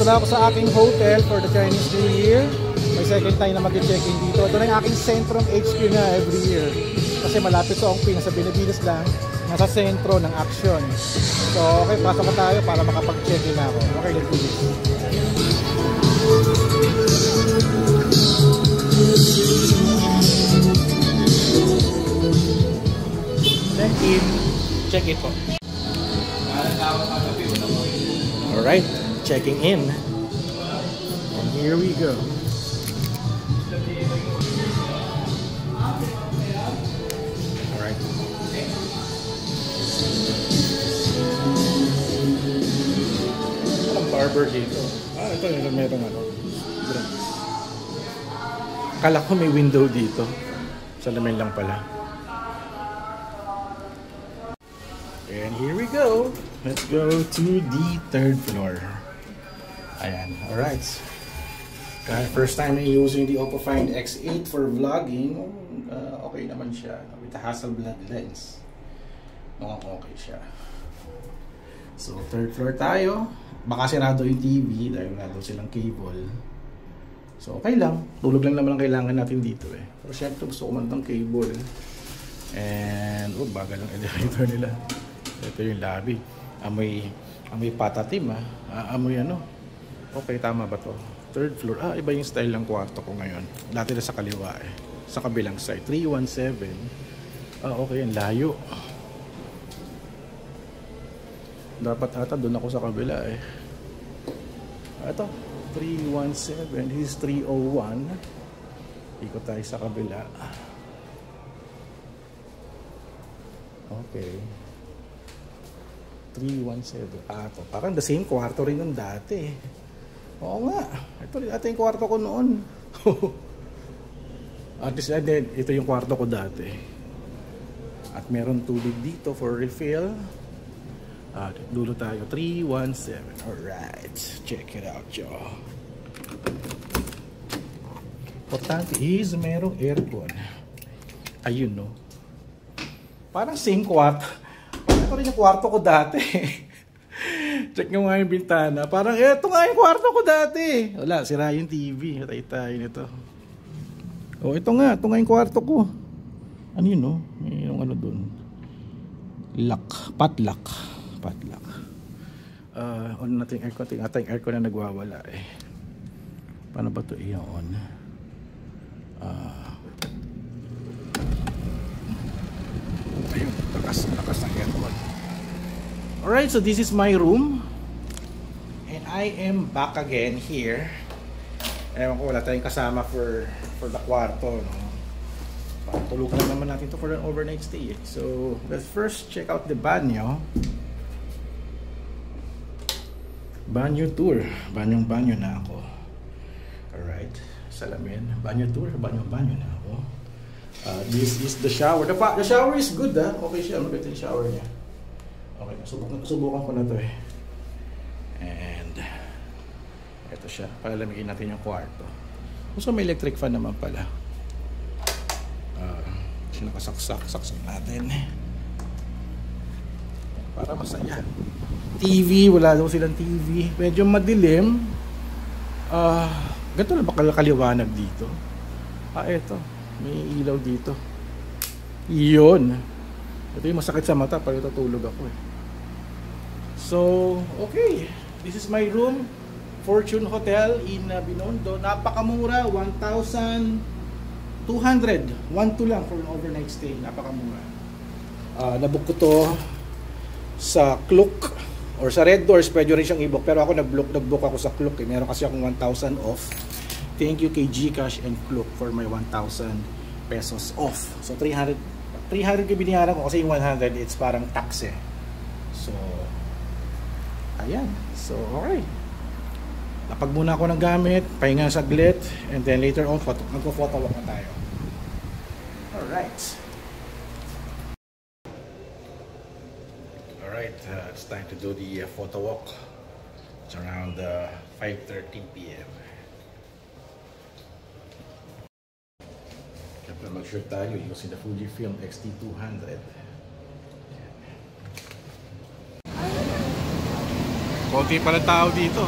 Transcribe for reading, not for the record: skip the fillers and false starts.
na ako sa aking hotel for the Chinese New Year. May second time na mag-check-in dito. Ito na yung aking sentrum HQ na every year. Kasi malapit sa Ongping, nasa Benavides lang, nasa sentro ng action. So okay, pasok na tayo para makapag-check-in ako. Okay, let's do this. Check-in. Check-in po. Alright, checking in. And here we go. Alright. Ang barber dito. Ito yung meron ano. Akala ko may window dito. Salamin lang pala. And here we go. Let's go to the 3rd floor. Ayan. Alright. First time I'm using the Oppo Find X8 for vlogging. Okay naman siya. With a Hasselblad lens. Okay siya. So 3rd floor tayo. Baka sirado yung TV dahil wala daw silang cable. So okay lang. Tulog lang naman ang kailangan natin dito eh. Pero syempre gusto ko man ng cable. And bagal ang elevator nila. Ito yung lobby. Amoy patatim amoy ano. Okay, tama ba to? 3rd floor. Iba yung style ng kwarto ko ngayon. Dati na sa kaliwa eh. Sa kabilang side. 317. Okay, ang layo. Dapat ata doon ako sa kabila eh. Ito. 317. This is 301. Ikot tayo sa kabila. Okay. 317. Ito. Parang the same kwarto rin ng dati. Oo nga. Ito rin ata yung kwarto ko noon. At least, ito yung kwarto ko dati. At meron tubig dito for refill. Dulo tayo. 317. Alright. Check it out, yo. Importante is merong aircon. Ayun, no? Parang same kwarto. Ito rin yung kwarto ko dati. Check nyo nga yung bintana. Parang ito nga yung kwarto ko dati. Wala, sira yung TV. Hatay tayo nito. Ito nga yung kwarto ko. Ano yun, no? May yung ano dun. Lock. Padlock. On natin aircon. Ating aircon na nagwawala eh. Paano ba ito i-on? Ayun, lakas ng aircon. Alright, so this is my room. And I am back again here. Ewan ko, wala tayong kasama for the kwarto, no? Tulugan lang naman natin to for an overnight stay eh. So, let's first check out the banyo. Banyo tour. Banyo na ako. Alright, salamin. Banyo tour. Banyo na ako. This is the shower. The shower is good Okay siya. Maganda yung shower niya. Okay, subukan ko na to eh. And ito siya. Palamigin natin yung kwarto. So may electric fan naman pala. Siya nakasaksak natin. Para masaya. TV, wala daw silang TV. Medyo madilim. Ganito na ba kaliwanag dito? Ito. May ilaw dito. Iyon. Ito yung masakit sa mata pag tutulog ako eh. So, okay. This is my room. Fortune Hotel in Binondo. Napakamura. 1,200. 1,200 lang for an overnight stay. Napakamura. Nabook ko to sa Klook or sa Red Doors. Pwede rin siyang i-book. Pero ako nag-book ako sa Klook eh. Meron kasi akong 1,000 off. Thank you kay GCash and Klook for my 1,000 pesos off. So 300 yung binayaran ko kasi yung 100 it's parang tax eh. So ayan. So okay. Lapag muna ako ng gamit, pahinga saglit, and then later on magpo-photo walk na tayo. Alright. Alright, it's time to do the photo walk. It's around 5:13 PM. Mag-shoot tayo using the Fujifilm X-T200. Konti pala tao dito.